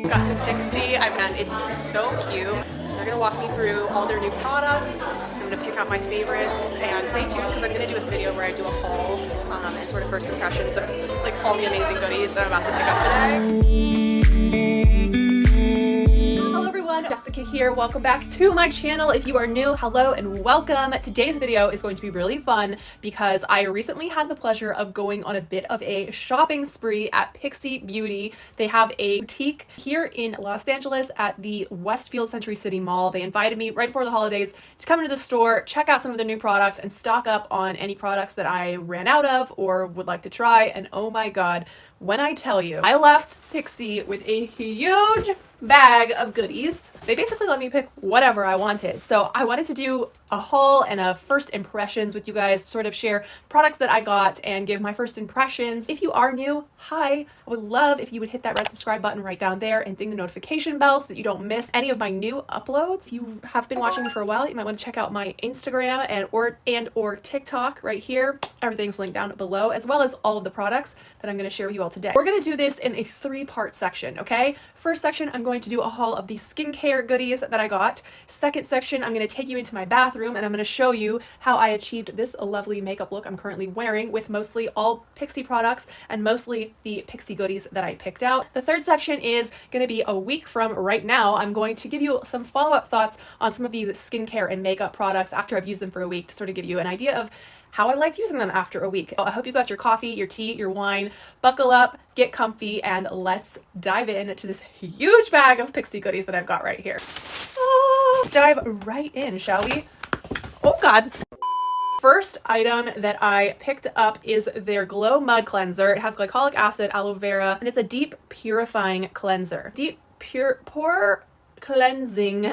Got to Pixi, and it's so cute. They're gonna walk me through all their new products. I'm gonna pick out my favorites, and stay tuned because I'm gonna do this video where I do a haul and sort of first impressions of like all the amazing goodies that I'm about to pick up today. Hello everyone, Jessica here. Welcome back to my channel. If you are new, hello and welcome. Today's video is going to be really fun because I recently had the pleasure of going on a bit of a shopping spree at Pixi Beauty. They have a boutique here in Los Angeles at the Westfield Century City Mall. They invited me right before the holidays to come into the store, check out some of their new products, and stock up on any products that I ran out of or would like to try. And oh my god, when I tell you, I left Pixi with a huge bag of goodies. They basically let me pick whatever I wanted. So I wanted to do a haul and a first impressions with you guys, sort of share products that I got and give my first impressions. If you are new, hi. I would love if you would hit that red subscribe button right down there and ding the notification bell so that you don't miss any of my new uploads. If you have been watching me for a while, you might want to check out my Instagram and or TikTok right here. Everything's linked down below, as well as all of the products that I'm going to share with you all today. We're going to do this in a 3-part section, okay? First section, I'm going to do a haul of the skincare goodies that I got. Second section, I'm going to take you into my bathroom and I'm going to show you how I achieved this lovely makeup look I'm currently wearing with mostly all Pixi products and mostly the Pixi goodies that I picked out. The third section is going to be a week from right now. I'm going to give you some follow-up thoughts on some of these skincare and makeup products after I've used them for a week to sort of give you an idea of how I liked using them after a week. I hope you got your coffee, your tea, your wine. Buckle up, get comfy, and let's dive into this huge bag of Pixi goodies that I've got right here. Let's dive right in, shall we? Oh God. First item that I picked up is their Glow Mud Cleanser. It has glycolic acid, aloe vera, and it's a deep purifying cleanser. Deep pore cleansing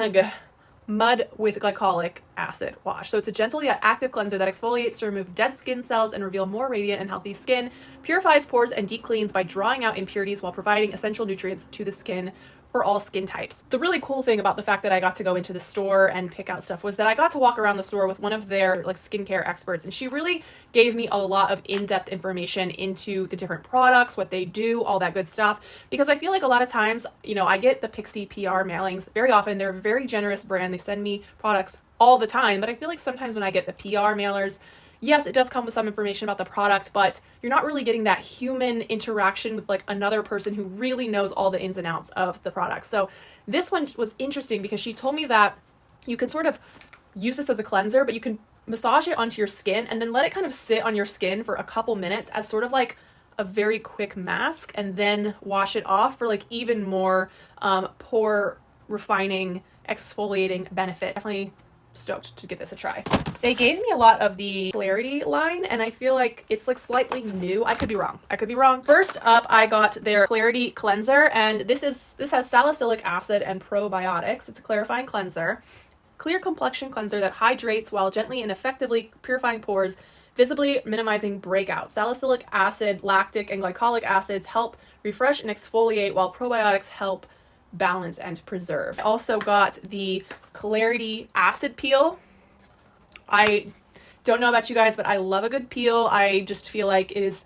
mud with glycolic acid wash. So it's a gentle yet active cleanser that exfoliates to remove dead skin cells and reveal more radiant and healthy skin, purifies pores and deep cleans by drawing out impurities while providing essential nutrients to the skin for all skin types. The really cool thing about the fact that I got to go into the store and pick out stuff was that I got to walk around the store with one of their like skincare experts, and she really gave me a lot of in-depth information into the different products, what they do, all that good stuff, because I feel like a lot of times, you know, I get the Pixi PR mailings very often. They're a very generous brand. They send me products all the time, but I feel like sometimes when I get the PR mailers, yes, it does come with some information about the product, but you're not really getting that human interaction with like another person who really knows all the ins and outs of the product. So this one was interesting because she told me that you can sort of use this as a cleanser, but you can massage it onto your skin and then let it kind of sit on your skin for a couple minutes as sort of like a very quick mask, and then wash it off for like even more pore refining, exfoliating benefit. Definitely stoked to give this a try. They gave me a lot of the Clarity line, and I feel like it's like slightly new. I could be wrong. First up, I got their Clarity cleanser, and this has salicylic acid and probiotics. It's a clarifying cleanser, clear complexion cleanser that hydrates while gently and effectively purifying pores, visibly minimizing breakouts. Salicylic acid, lactic, and glycolic acids help refresh and exfoliate, while probiotics help balance and preserve. I also got the Clarity acid peel. I don't know about you guys, but I love a good peel. I just feel like it is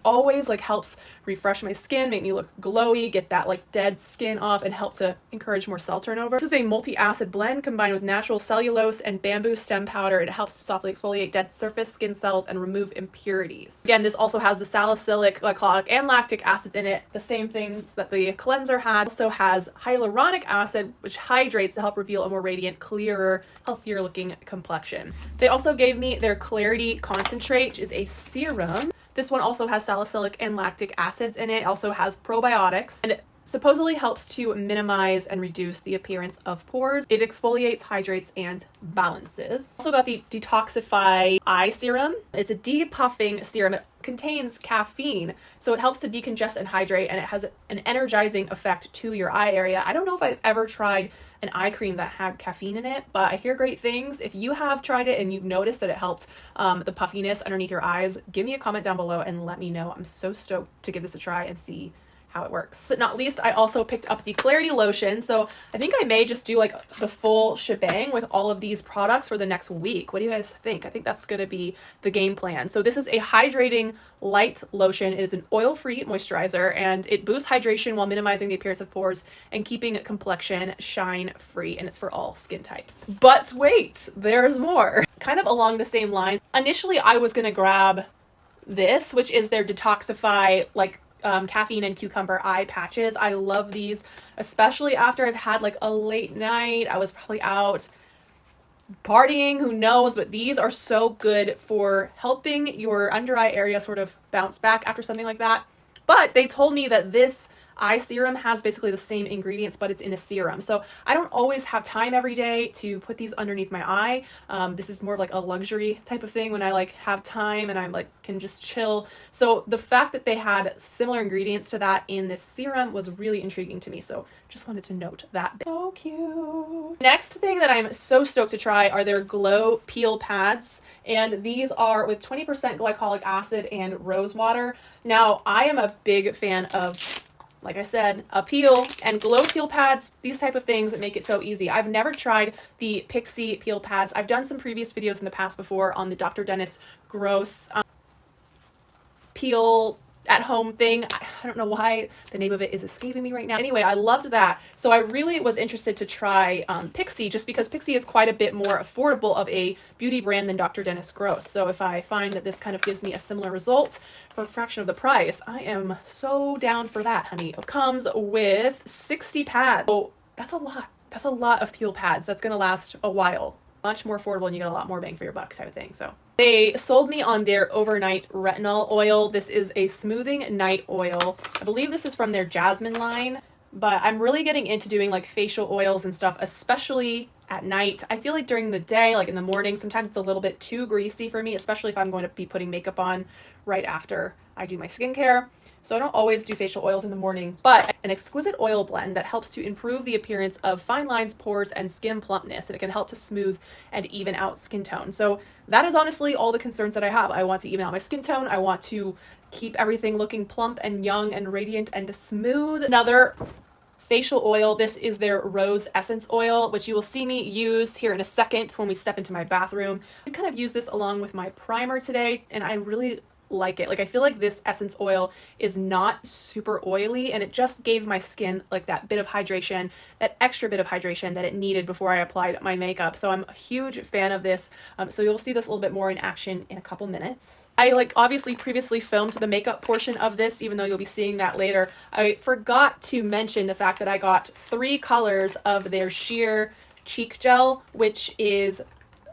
always like helps refresh my skin, make me look glowy, get that like dead skin off, and help to encourage more cell turnover. This is a multi-acid blend combined with natural cellulose and bamboo stem powder. It helps to softly exfoliate dead surface skin cells and remove impurities. Again, this also has the salicylic, glycolic, and lactic acid in it, the same things that the cleanser had. Also has hyaluronic acid, which hydrates to help reveal a more radiant, clearer, healthier looking complexion. They also gave me their Clarity Concentrate, which is a serum. This one also has salicylic and lactic acids in it. It also has probiotics, and it supposedly helps to minimize and reduce the appearance of pores. It exfoliates, hydrates, and balances. Also got the Detoxify Eye Serum. It's a depuffing serum. It contains caffeine, so it helps to decongest and hydrate, and it has an energizing effect to your eye area. I don't know if I've ever tried an eye cream that had caffeine in it, but I hear great things. If you have tried it and you've noticed that it helps the puffiness underneath your eyes, give me a comment down below and let me know. I'm so stoked to give this a try and see how it works. But not least, I also picked up the Clarity Lotion. So I think I may just do like the full shebang with all of these products for the next week. What do you guys think? I think that's going to be the game plan. So this is a hydrating light lotion. It is an oil-free moisturizer and it boosts hydration while minimizing the appearance of pores and keeping complexion shine-free. And it's for all skin types. But wait, there's more. Kind of along the same line. Initially, I was going to grab this, which is their Detoxify like caffeine and cucumber eye patches. I love these, especially after I've had like a late night. I was probably out partying, who knows, but these are so good for helping your under eye area sort of bounce back after something like that. But they told me that this eye serum has basically the same ingredients, but it's in a serum. So I don't always have time every day to put these underneath my eye. This is more like a luxury type of thing when I like have time and I'm like can just chill. So the fact that they had similar ingredients to that in this serum was really intriguing to me. So just wanted to note that. So cute. Next thing that I'm so stoked to try are their Glow Peel Pads. And these are with 20% glycolic acid and rose water. Now, I am a big fan of, like I said, a peel and Glow peel pads, these type of things that make it so easy. I've never tried the Pixi peel pads. I've done some previous videos in the past before on the Dr. Dennis Gross peel at home thing. I don't know why the name of it is escaping me right now. Anyway, I loved that. So I really was interested to try Pixi just because Pixi is quite a bit more affordable of a beauty brand than Dr. Dennis Gross. So if I find that this kind of gives me a similar result for a fraction of the price, I am so down for that, honey. It comes with 60 pads. So that's a lot. That's a lot of peel pads. That's going to last a while. Much more affordable and you get a lot more bang for your buck type of thing. So they sold me on their overnight retinol oil. This is a smoothing night oil. I believe this is from their Jasmine line, but I'm really getting into doing like facial oils and stuff, especially at night. I feel like during the day, like in the morning, sometimes it's a little bit too greasy for me, especially if I'm going to be putting makeup on right after I do my skincare. So I don't always do facial oils in the morning, but an exquisite oil blend that helps to improve the appearance of fine lines, pores, and skin plumpness. And it can help to smooth and even out skin tone. So that is honestly all the concerns that I have. I want to even out my skin tone. I want to keep everything looking plump and young and radiant and smooth. Another facial oil. This is their Rose Essence Oil, which you will see me use here in a second when we step into my bathroom. I kind of use this along with my primer today, and I really like it. Like, I feel like this essence oil is not super oily, and it just gave my skin like that bit of hydration, that extra bit of hydration that it needed before I applied my makeup. So I'm a huge fan of this. So you'll see this a little bit more in action in a couple minutes. I obviously previously filmed the makeup portion of this, even though you'll be seeing that later. I forgot to mention the fact that I got 3 colors of their sheer cheek gel, which is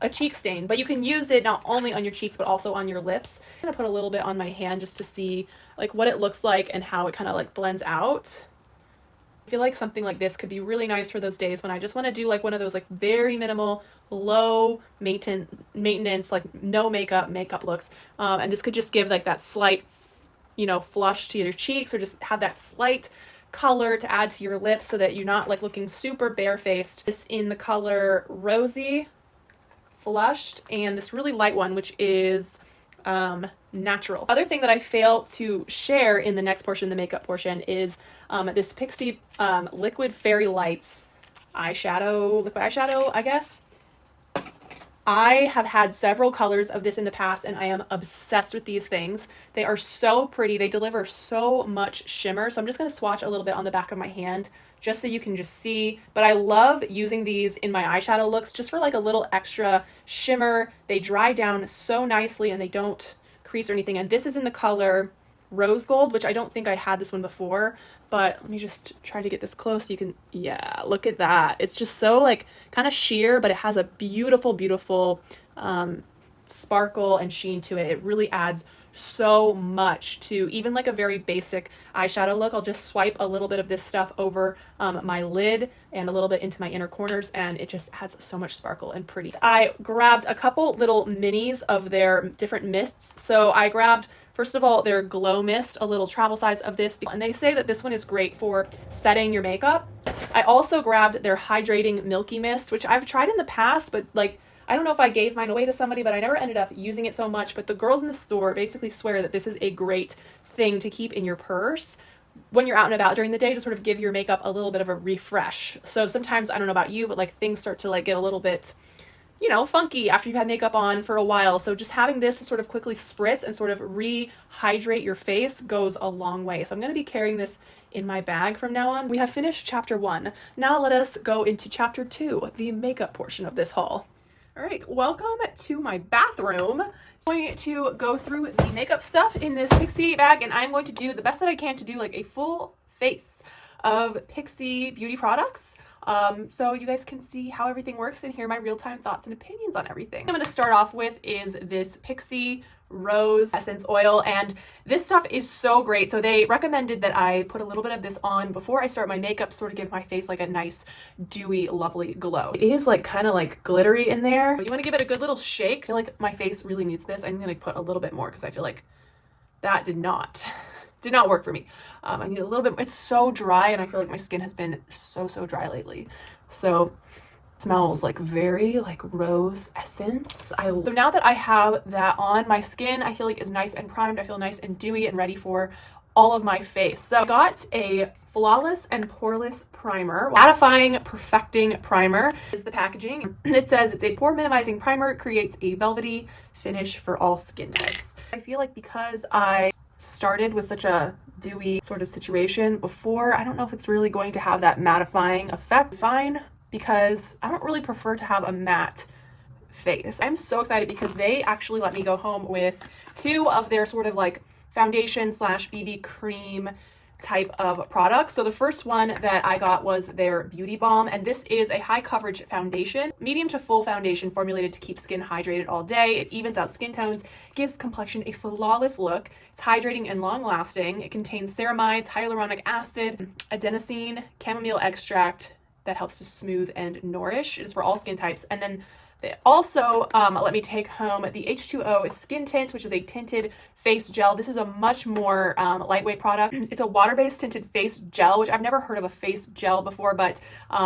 a cheek stain, but you can use it not only on your cheeks but also on your lips. I'm gonna put a little bit on my hand just to see like what it looks like and how it kind of like blends out. I feel like something like this could be really nice for those days when I just want to do like one of those like very minimal, low maintenance, like no makeup looks. And this could just give like that slight, you know, flush to your cheeks, or just have that slight color to add to your lips so that you're not like looking super barefaced. This in the color Rosy Flushed, and this really light one, which is Natural. Other thing that I fail to share in the next portion, the makeup portion, is this Pixi Liquid Fairy Lights liquid eyeshadow, I guess. I have had several colors of this in the past, and I am obsessed with these things. They are so pretty. They deliver so much shimmer. So I'm just going to swatch a little bit on the back of my hand just so you can just see. But I love using these in my eyeshadow looks just for like a little extra shimmer. They dry down so nicely and they don't crease or anything. And this is in the color Rose Gold, which I don't think I had this one before. But let me just try to get this close so you can, yeah, look at that. It's just so like kind of sheer, but it has a beautiful, beautiful sparkle and sheen to it. It really adds so much to even like a very basic eyeshadow look. I'll just swipe a little bit of this stuff over my lid and a little bit into my inner corners, and it just adds so much sparkle and pretty. I grabbed a couple little minis of their different mists. So I grabbed, first of all, their Glow Mist, a little travel size of this, and they say that this one is great for setting your makeup. I also grabbed their Hydrating Milky Mist, which I've tried in the past, but like, I don't know if I gave mine away to somebody, but I never ended up using it so much. But the girls in the store basically swear that this is a great thing to keep in your purse when you're out and about during the day to sort of give your makeup a little bit of a refresh. So sometimes, I don't know about you, but like things start to like get a little bit, you know, funky after you've had makeup on for a while. So just having this sort of quickly spritz and sort of rehydrate your face goes a long way. So I'm going to be carrying this in my bag from now on. We have finished chapter 1. Now let us go into chapter 2, the makeup portion of this haul. All right, welcome to my bathroom. I'm going to go through the makeup stuff in this Pixi bag, and I'm going to do the best that I can to do like a full face of Pixi beauty products. So you guys can see how everything works and hear my real-time thoughts and opinions on everything. I'm going to start off with is this Pixi Rose Essence Oil, and this stuff is so great. So they recommended that I put a little bit of this on before I start my makeup, sort of give my face like a nice, dewy, lovely glow. It is like kind of like glittery in there. You want to give it a good little shake. I feel like my face really needs this. I'm going to put a little bit more because I feel like that did not work for me. I need a little bit. It's so dry, and I feel like my skin has been so dry lately. So it smells like very like rose essence. So now that I have that on, my skin I feel like is nice and primed. I feel nice and dewy and ready for all of my face. So I got a Flawless and Poreless Primer. Mattifying Perfecting Primer is the packaging. It says it's a pore minimizing primer, creates a velvety finish for all skin types. I feel like because I started with such a dewy sort of situation before, I don't know if it's really going to have that mattifying effect. It's fine because I don't really prefer to have a matte face. I'm so excited because they actually let me go home with 2 of their sort of like foundation slash BB cream type of products. So the first one that I got was their Beauty Balm, and this is a high coverage foundation, medium to full foundation formulated to keep skin hydrated all day. It evens out skin tones, gives complexion a flawless look. It's hydrating and long lasting. It contains ceramides, hyaluronic acid, adenosine, chamomile extract that helps to smooth and nourish. It is for all skin types. And then they also let me take home the H2O Skin Tint, which is a tinted face gel. This is a much more lightweight product. It's a water-based tinted face gel, which I've never heard of a face gel before, but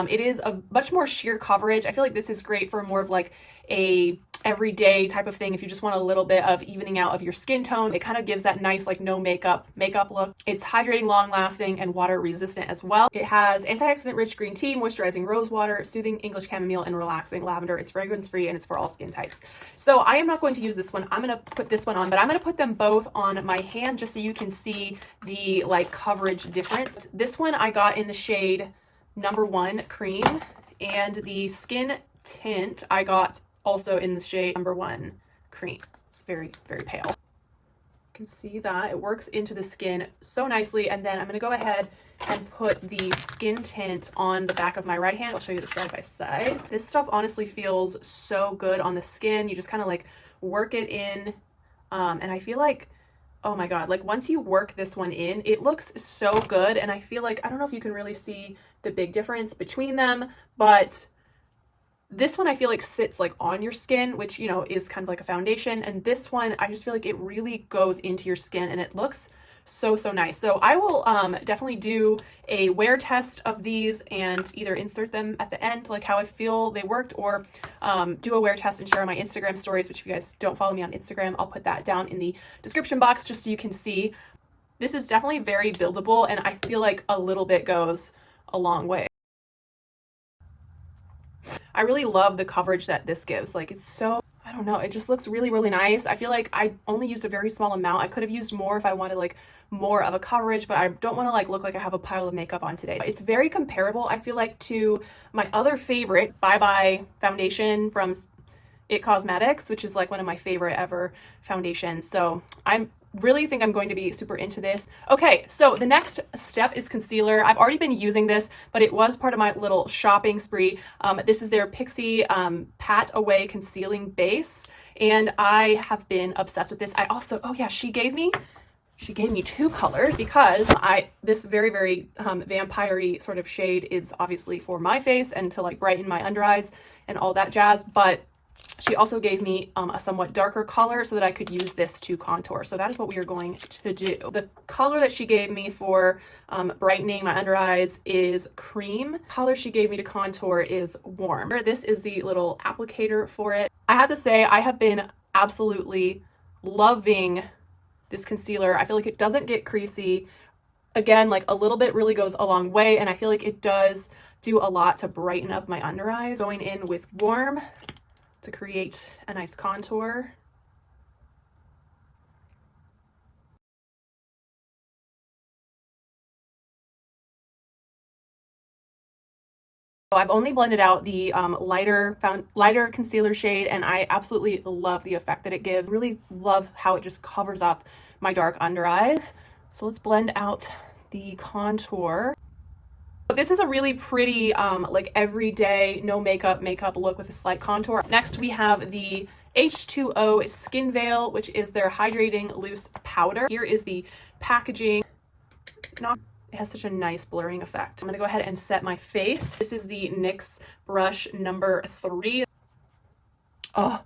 it is a much more sheer coverage. I feel like this is great for more of like a everyday type of thing. If you just want a little bit of evening out of your skin tone, it kind of gives that nice like no makeup look. It's hydrating, long lasting, and water resistant as well. It has antioxidant rich green tea, moisturizing rose water, soothing English chamomile, and relaxing lavender. It's fragrance free and it's for all skin types. So I am not going to use this one. I'm going to put this one on, but I'm going to put them both on my hand just so you can see the like coverage difference. This one I got in the shade number 1 cream, and the Skin Tint I got also in the shade number 1 cream. It's very pale. You can see that it works into the skin so nicely. And then I'm going to go ahead and put the Skin Tint on the back of my right hand. I'll show you the side by side. This stuff honestly feels so good on the skin. You just kind of like work it in, and I feel like, oh my god, like once you work this one in, it looks so good. And I feel like, I don't know if you can really see the big difference between them, but this one I feel like sits like on your skin, which, you know, is kind of like a foundation. And this one, I just feel like it really goes into your skin and it looks so nice. So I will definitely do a wear test of these and either insert them at the end, like how I feel they worked, or do a wear test and share on my Instagram stories, which if you guys don't follow me on Instagram, I'll put that down in the description box just so you can see. This is definitely very buildable, and I feel like a little bit goes a long way. I really love the coverage that this gives. Like it's so, I don't know, it just looks really nice. I feel like I only used a very small amount. I could have used more if I wanted like more of a coverage, but I don't want to like look like I have a pile of makeup on today. It's very comparable, I feel like, to my other favorite Bye Bye foundation from It Cosmetics, which is like one of my favorite ever foundations. So I'm really think I'm going to be super into this. Okay, so the next step is concealer. I've already been using this, but it was part of my little shopping spree. This is their Pixi Pat Away Concealing Base, and I have been obsessed with this. I also, oh yeah, she gave me 2 colors because this very vampire-y sort of shade is obviously for my face and to like brighten my under eyes and all that jazz, but she also gave me a somewhat darker color so that I could use this to contour. So that is what we are going to do. The color that she gave me for brightening my under eyes is cream. The color she gave me to contour is warm. This is the little applicator for it. I have to say, I have been absolutely loving this concealer. I feel like it doesn't get creasy. Again, like a little bit really goes a long way, and I feel like it does do a lot to brighten up my under eyes. Going in with warm to create a nice contour. I've only blended out the lighter concealer shade, and I absolutely love the effect that it gives. Really love how it just covers up my dark under eyes. So let's blend out the contour. This is a really pretty like everyday no makeup look with a slight contour. Next we have the H2O Skin Veil, which is their hydrating loose powder. Here is the packaging. It has such a nice blurring effect. I'm gonna go ahead and set my face. This is the NYX brush number 3. Oh,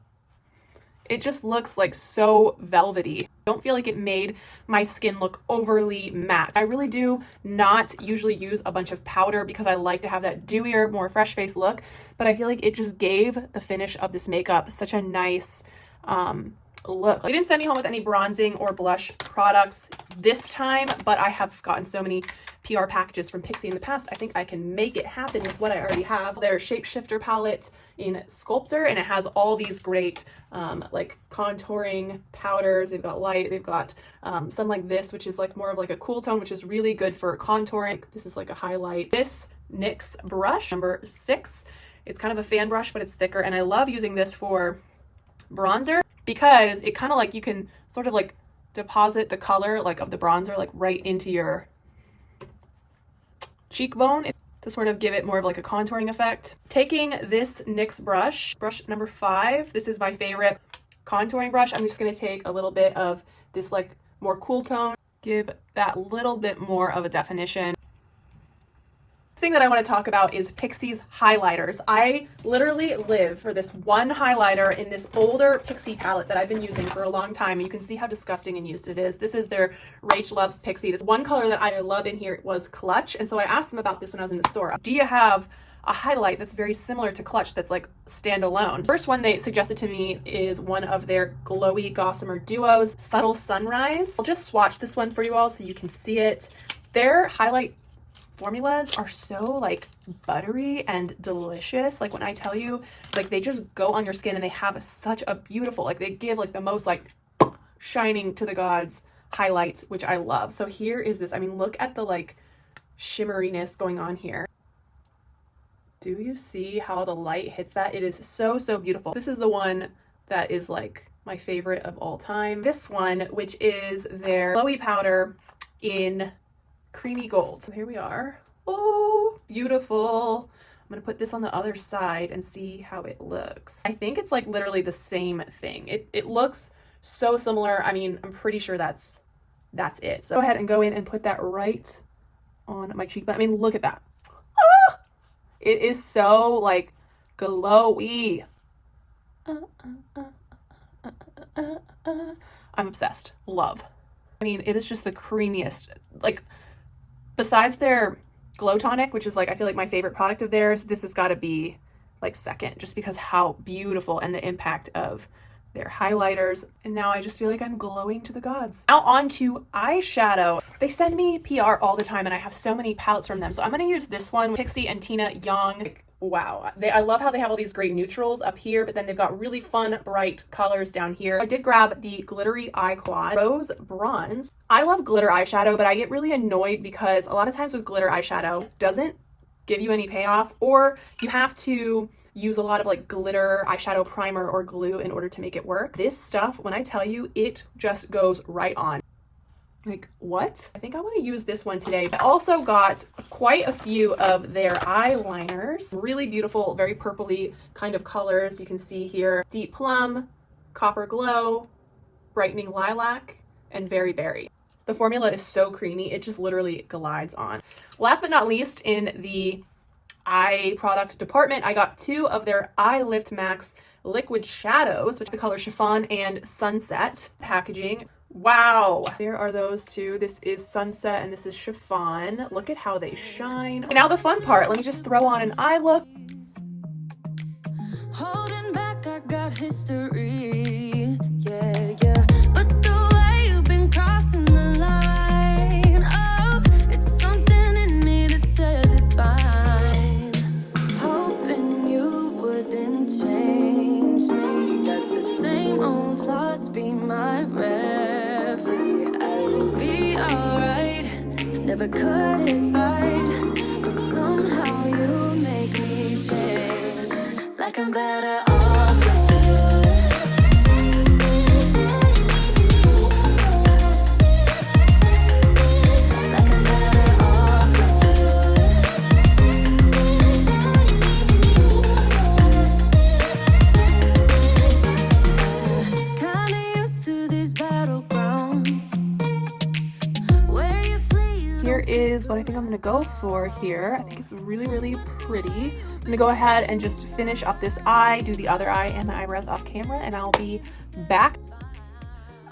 it just looks like so velvety. I don't feel like it made my skin look overly matte. I really do not usually use a bunch of powder because I like to have that dewier, more fresh face look, but I feel like it just gave the finish of this makeup such a nice look. They didn't send me home with any bronzing or blush products this time, but I have gotten so many PR packages from Pixi in the past. I think I can make it happen with what I already have. Their Shapeshifter palette in Sculptor, and it has all these great like contouring powders. They've got light, they've got some like this, which is like more of like a cool tone, which is really good for contouring. This is like a highlight. This NYX brush number 6, it's kind of a fan brush, but it's thicker, and I love using this for bronzer because it kind of like you can sort of like deposit the color like of the bronzer like right into your cheekbone to sort of give it more of like a contouring effect. Taking this NYX brush number 5, this is my favorite contouring brush. I'm just going to take a little bit of this like more cool tone, give that little bit more of a definition. Thing that I want to talk about is Pixi's highlighters. I literally live for this one highlighter in this older Pixi palette that I've been using for a long time. You can see how disgusting and used it is. This is their Rach Loves Pixi. This one color that I love in here was Clutch, and so I asked them about this when I was in the store. Do you have a highlight that's very similar to Clutch that's like standalone? First one they suggested to me is one of their glowy Gossamer Duos, Subtle Sunrise. I'll just swatch this one for you all so you can see it. Their highlight formulas are so like buttery and delicious. Like when I tell you, like they just go on your skin and they have such a beautiful, like they give like the most like shining to the gods highlights, which I love. So here is this. I mean, look at the like shimmeriness going on here. Do you see how the light hits that? It is so, so beautiful. This is the one that is like my favorite of all time. This one, which is their glowy powder in Creamy Gold. So here we are. Oh, beautiful. I'm gonna put this on the other side and see how it looks. I think it's like literally the same thing. It looks so similar. I mean, I'm pretty sure that's it. So go ahead and go in and put that right on my cheekbone. I mean, look at that. Ah! It is so like glowy. I'm obsessed. Love. I mean, it is just the creamiest. Like, besides their Glow Tonic, which is like, I feel like my favorite product of theirs, this has got to be like second, just because how beautiful and the impact of their highlighters. And now I just feel like I'm glowing to the gods. Now on to eyeshadow. They send me PR all the time and I have so many palettes from them. So I'm going to use this one, Pixi and Tina Young. Like, wow. I love how they have all these great neutrals up here, but then they've got really fun, bright colors down here. I did grab the Glittery Eye Quad Rose Bronze. I love glitter eyeshadow, but I get really annoyed because a lot of times with glitter eyeshadow, it doesn't give you any payoff, or you have to use a lot of like glitter eyeshadow primer or glue in order to make it work. This stuff, when I tell you, it just goes right on. Like, what? I think I want to use this one today. I also got quite a few of their eyeliners. Really beautiful, very purpley kind of colors. You can see here, Deep Plum, Copper Glow, Brightening Lilac, and Very Berry. The formula is so creamy, it just literally glides on. Last but not least, in the eye product department, I got 2 of their Eye Lift Max liquid shadows, which are the color Chiffon and Sunset. Packaging. Wow, there are those 2. This is Sunset and this is Chiffon. Look at how they shine. And now the fun part. Let me just throw on an eye look. Holding back, I got history. Yeah, yeah. But the way you've been crossing the line, oh, it bite, but somehow you make me change. Like I'm better off with you. Like I'm better off with you. Kinda used to these battlegrounds where you flee. Here is what I think I'm gonna go for here. I think it's really, really pretty. I'm gonna go ahead and just finish up this eye, do the other eye and my eyebrows off camera, and I'll be back.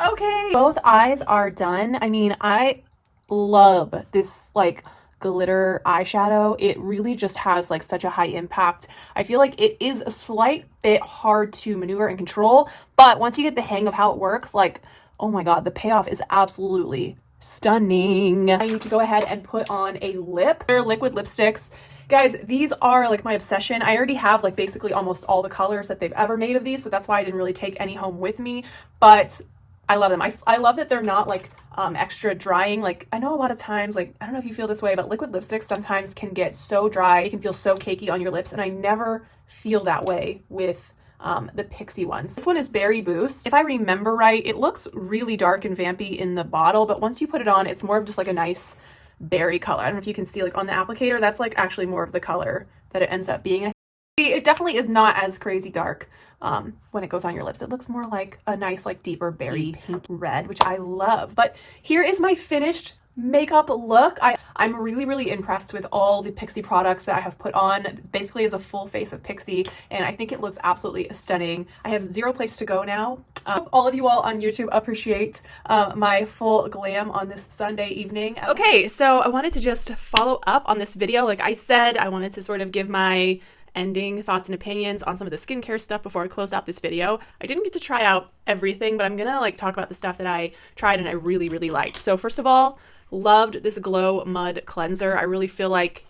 Okay, both eyes are done. I mean, I love this like glitter eyeshadow. It really just has like such a high impact. I feel like it is a slight bit hard to maneuver and control, but once you get the hang of how it works, like, oh my god, the payoff is absolutely stunning. I need to go ahead and put on a lip. They're liquid lipsticks. Guys, these are like my obsession. I already have like basically almost all the colors that they've ever made of these, so that's why I didn't really take any home with me, but I love them. I love that they're not like extra drying. Like, I know a lot of times, like, I don't know if you feel this way, but liquid lipsticks sometimes can get so dry. It can feel so cakey on your lips, and I never feel that way with the Pixi ones. This one is Berry Boost. If I remember right, it looks really dark and vampy in the bottle, but once you put it on, it's more of just like a nice berry color. I don't know if you can see like on the applicator, that's like actually more of the color that it ends up being. It definitely is not as crazy dark when it goes on your lips. It looks more like a nice like deeper berry pink red, which I love. But here is my finished makeup look. I'm really, really impressed with all the Pixi products that I have put on. Basically is a full face of Pixi, and I think it looks absolutely stunning. I have zero place to go now. All of you all on YouTube appreciate my full glam on this Sunday evening. Okay, so I wanted to just follow up on this video. Like I said, I wanted to sort of give my ending thoughts and opinions on some of the skincare stuff before I close out this video. I didn't get to try out everything, but I'm gonna like talk about the stuff that I tried and I really, really liked. So first of all, loved this Glow Mud Cleanser. I really feel like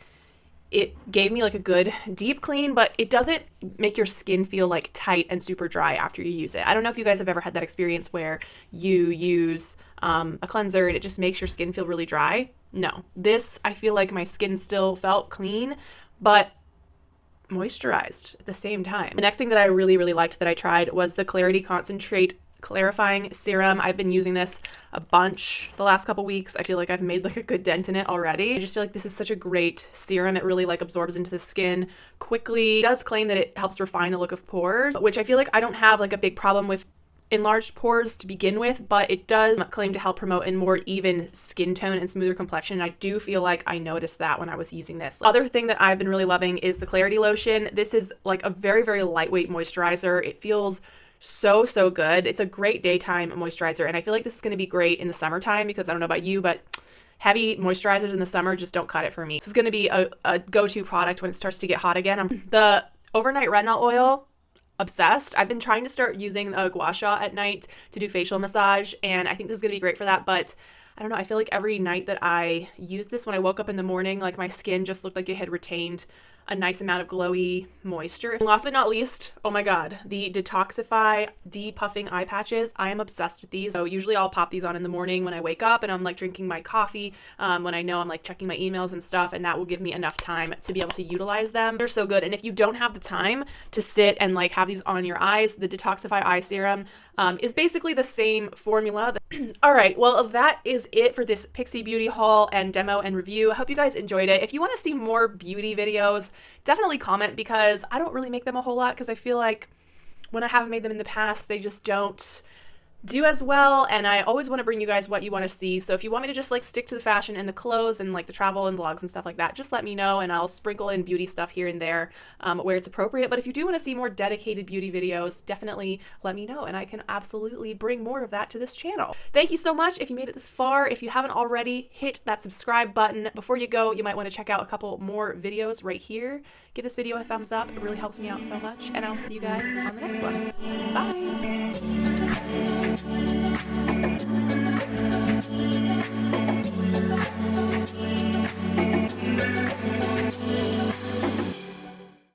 it gave me like a good deep clean, but it doesn't make your skin feel like tight and super dry after you use it. I don't know if you guys have ever had that experience where you use a cleanser and it just makes your skin feel really dry. No, this, I feel like my skin still felt clean, but moisturized at the same time. The next thing that I really, really liked that I tried was the Clarity Concentrate Clarifying Serum. I've been using this a bunch the last couple weeks. I feel like I've made like a good dent in it already. I just feel like this is such a great serum. It really like absorbs into the skin quickly. It does claim that it helps refine the look of pores, which I feel like I don't have like a big problem with enlarged pores to begin with, but it does claim to help promote a more even skin tone and smoother complexion. I do feel like I noticed that when I was using this. Other thing that I've been really loving is the Clarity Lotion. This is like a very, very lightweight moisturizer. It feels so, so good. It's a great daytime moisturizer, and I feel like this is going to be great in the summertime because I don't know about you, but heavy moisturizers in the summer just don't cut it for me. This is going to be a go-to product when it starts to get hot again. The Overnight Retinol Oil, obsessed. I've been trying to start using the gua sha at night to do facial massage, and I think this is going to be great for that, but I don't know, I feel like every night that I use this, when I woke up in the morning, like my skin just looked like it had retained a nice amount of glowy moisture. And last but not least, oh my god, the Detoxify Depuffing Eye Patches. I am obsessed with these. So usually I'll pop these on in the morning when I wake up and I'm like drinking my coffee, when I know I'm like checking my emails and stuff, and that will give me enough time to be able to utilize them. They're so good. And if you don't have the time to sit and like have these on your eyes, the Detoxify Eye Serum is basically the same formula. All right, well, that is it for this Pixi Beauty haul and demo and review. I hope you guys enjoyed it. If you want to see more beauty videos, definitely comment, because I don't really make them a whole lot because I feel like when I have made them in the past, they just don't do as well, and I always want to bring you guys what you want to see. So if you want me to just like stick to the fashion and the clothes and like the travel and vlogs and stuff like that, just let me know and I'll sprinkle in beauty stuff here and there where it's appropriate. But if you do want to see more dedicated beauty videos, definitely let me know and I can absolutely bring more of that to this channel. Thank you so much if you made it this far. If you haven't already, hit that subscribe button. Before you go, you might want to check out a couple more videos right here. Give this video a thumbs up. It really helps me out so much, and I'll see you guys on the next one. Bye!